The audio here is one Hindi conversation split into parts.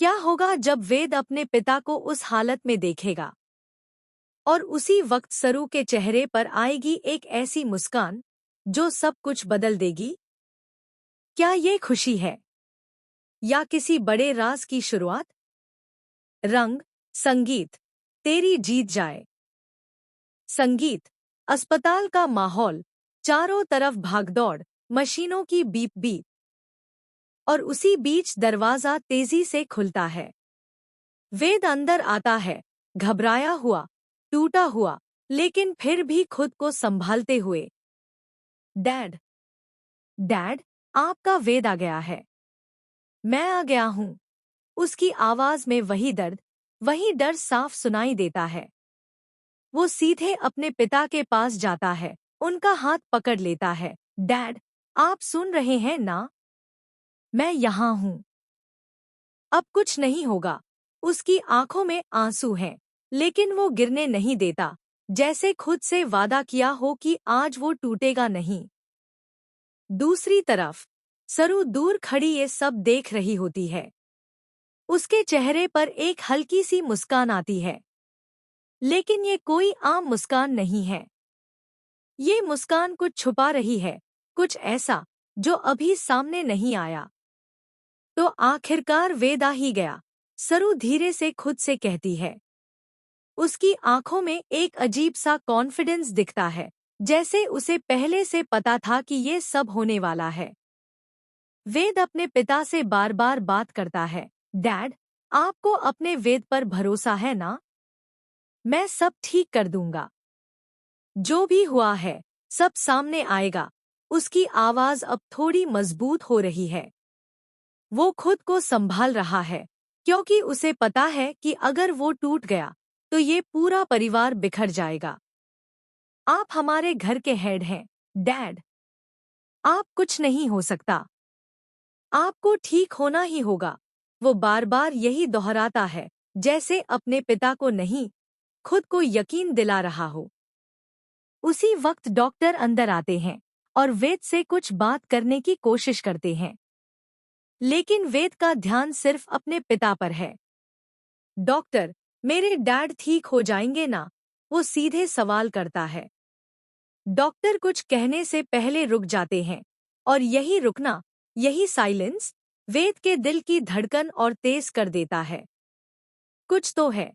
क्या होगा जब वेद अपने पिता को उस हालत में देखेगा? और उसी वक्त सरू के चेहरे पर आएगी एक ऐसी मुस्कान जो सब कुछ बदल देगी। क्या ये खुशी है या किसी बड़े राज की शुरुआत? रंग, संगीत, तेरी जीत जाए। संगीत, अस्पताल का माहौल, चारों तरफ भागदौड़, मशीनों की बीप बीप। और उसी बीच दरवाजा तेजी से खुलता है। वेद अंदर आता है, घबराया हुआ, टूटा हुआ, लेकिन फिर भी खुद को संभालते हुए। डैड, डैड, आपका वेद आ गया है। मैं आ गया हूं। उसकी आवाज में वही डर साफ सुनाई देता है। वो सीधे अपने पिता के पास जाता है, उनका हाथ पकड़ लेता है। डैड, आप सुन रहे हैं ना? मैं यहाँ हूं। अब कुछ नहीं होगा। उसकी आंखों में आंसू हैं, लेकिन वो गिरने नहीं देता, जैसे खुद से वादा किया हो कि आज वो टूटेगा नहीं। दूसरी तरफ सरू दूर खड़ी ये सब देख रही होती है। उसके चेहरे पर एक हल्की सी मुस्कान आती है, लेकिन ये कोई आम मुस्कान नहीं है। ये मुस्कान कुछ छुपा रही है, कुछ ऐसा जो अभी सामने नहीं आया। तो आखिरकार वेद आ ही गया, सरू धीरे से खुद से कहती है। उसकी आंखों में एक अजीब सा कॉन्फिडेंस दिखता है, जैसे उसे पहले से पता था कि ये सब होने वाला है। वेद अपने पिता से बार बार बात करता है। डैड, आपको अपने वेद पर भरोसा है ना? मैं सब ठीक कर दूंगा। जो भी हुआ है, सब सामने आएगा। उसकी आवाज अब थोड़ी मजबूत हो रही है। वो खुद को संभाल रहा है, क्योंकि उसे पता है कि अगर वो टूट गया तो ये पूरा परिवार बिखर जाएगा। आप हमारे घर के हेड हैं, डैड। आप कुछ नहीं हो सकता। आपको ठीक होना ही होगा। वो बार बार यही दोहराता है, जैसे अपने पिता को नहीं, खुद को यकीन दिला रहा हो। उसी वक्त डॉक्टर अंदर आते हैं और वेद से कुछ बात करने की कोशिश करते हैं, लेकिन वेद का ध्यान सिर्फ अपने पिता पर है। डॉक्टर, मेरे डैड ठीक हो जाएंगे ना? वो सीधे सवाल करता है। डॉक्टर कुछ कहने से पहले रुक जाते हैं, और यही रुकना, यही साइलेंस वेद के दिल की धड़कन और तेज कर देता है। कुछ तो है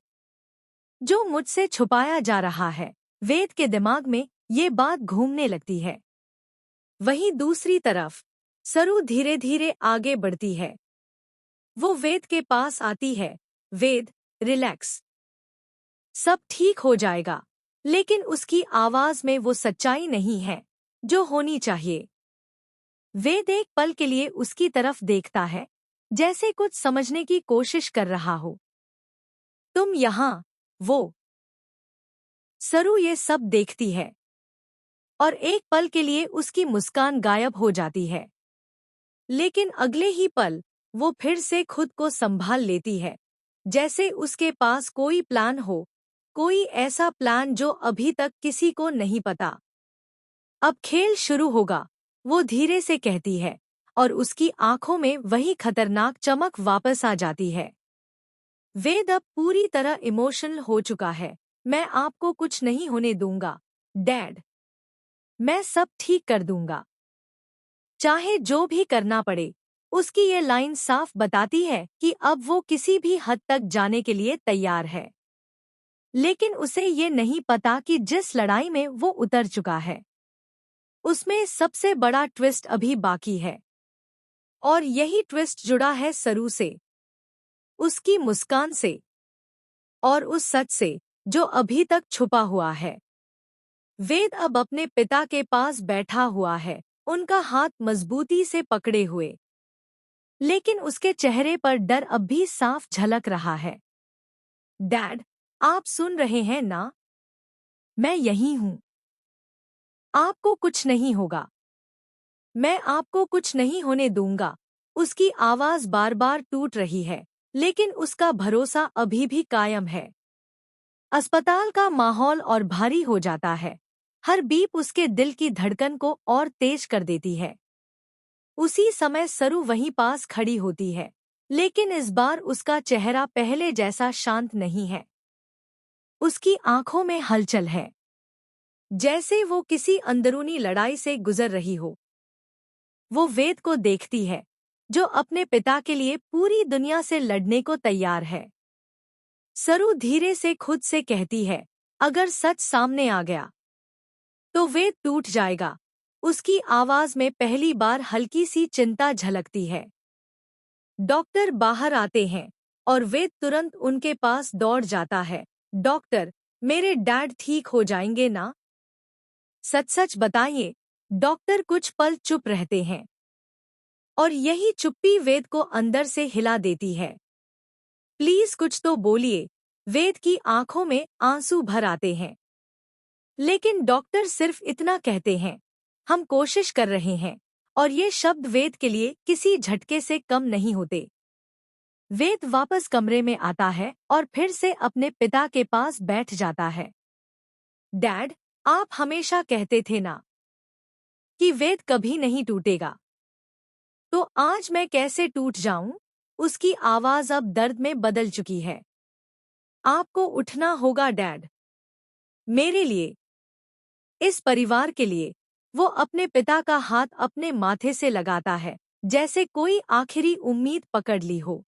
जो मुझसे छुपाया जा रहा है। वेद के दिमाग में ये बात घूमने लगती है। वहीं दूसरी तरफ सरू धीरे धीरे आगे बढ़ती है। वो वेद के पास आती है। वेद, रिलैक्स, सब ठीक हो जाएगा। लेकिन उसकी आवाज में वो सच्चाई नहीं है जो होनी चाहिए। वेद एक पल के लिए उसकी तरफ देखता है, जैसे कुछ समझने की कोशिश कर रहा हो। तुम यहाँ, वो। सरू ये सब देखती है, और एक पल के लिए उसकी मुस्कान गायब हो जाती है। लेकिन अगले ही पल वो फिर से खुद को संभाल लेती है, जैसे उसके पास कोई प्लान हो, कोई ऐसा प्लान जो अभी तक किसी को नहीं पता। अब खेल शुरू होगा, वो धीरे से कहती है, और उसकी आंखों में वही खतरनाक चमक वापस आ जाती है। वेद अब पूरी तरह इमोशनल हो चुका है। मैं आपको कुछ नहीं होने दूंगा, डैड। मैं सब ठीक कर दूंगा, चाहे जो भी करना पड़े। उसकी ये लाइन साफ बताती है कि अब वो किसी भी हद तक जाने के लिए तैयार है। लेकिन उसे ये नहीं पता कि जिस लड़ाई में वो उतर चुका है, उसमें सबसे बड़ा ट्विस्ट अभी बाकी है। और यही ट्विस्ट जुड़ा है सरू से, उसकी मुस्कान से, और उस सच से जो अभी तक छुपा हुआ है। वेद अब अपने पिता के पास बैठा हुआ है, उनका हाथ मजबूती से पकड़े हुए, लेकिन उसके चेहरे पर डर अब भी साफ झलक रहा है। डैड, आप सुन रहे हैं ना? मैं यहीं हूं। आपको कुछ नहीं होगा। मैं आपको कुछ नहीं होने दूंगा। उसकी आवाज बार बार टूट रही है, लेकिन उसका भरोसा अभी भी कायम है। अस्पताल का माहौल और भारी हो जाता है। हर बीप उसके दिल की धड़कन को और तेज कर देती है। उसी समय सरू वहीं पास खड़ी होती है। लेकिन इस बार उसका चेहरा पहले जैसा शांत नहीं है। उसकी आंखों में हलचल है, जैसे वो किसी अंदरूनी लड़ाई से गुजर रही हो। वो वेद को देखती है, जो अपने पिता के लिए पूरी दुनिया से लड़ने को तैयार है। सरू धीरे से खुद से कहती है, अगर सच सामने आ गया तो वेद टूट जाएगा। उसकी आवाज में पहली बार हल्की सी चिंता झलकती है। डॉक्टर बाहर आते हैं और वेद तुरंत उनके पास दौड़ जाता है। डॉक्टर, मेरे डैड ठीक हो जाएंगे ना? सच सच बताइए। डॉक्टर कुछ पल चुप रहते हैं, और यही चुप्पी वेद को अंदर से हिला देती है। प्लीज कुछ तो बोलिए। वेद की आंखों में आंसू भर आते हैं। लेकिन डॉक्टर सिर्फ इतना कहते हैं, हम कोशिश कर रहे हैं। और ये शब्द वेद के लिए किसी झटके से कम नहीं होते। वेद वापस कमरे में आता है और फिर से अपने पिता के पास बैठ जाता है। डैड, आप हमेशा कहते थे ना कि वेद कभी नहीं टूटेगा। तो आज मैं कैसे टूट जाऊं? उसकी आवाज अब दर्द में बदल चुकी है। आपको उठना होगा डैड। मेरे लिए, इस परिवार के लिए। वो अपने पिता का हाथ अपने माथे से लगाता है, जैसे कोई आखिरी उम्मीद पकड़ ली हो।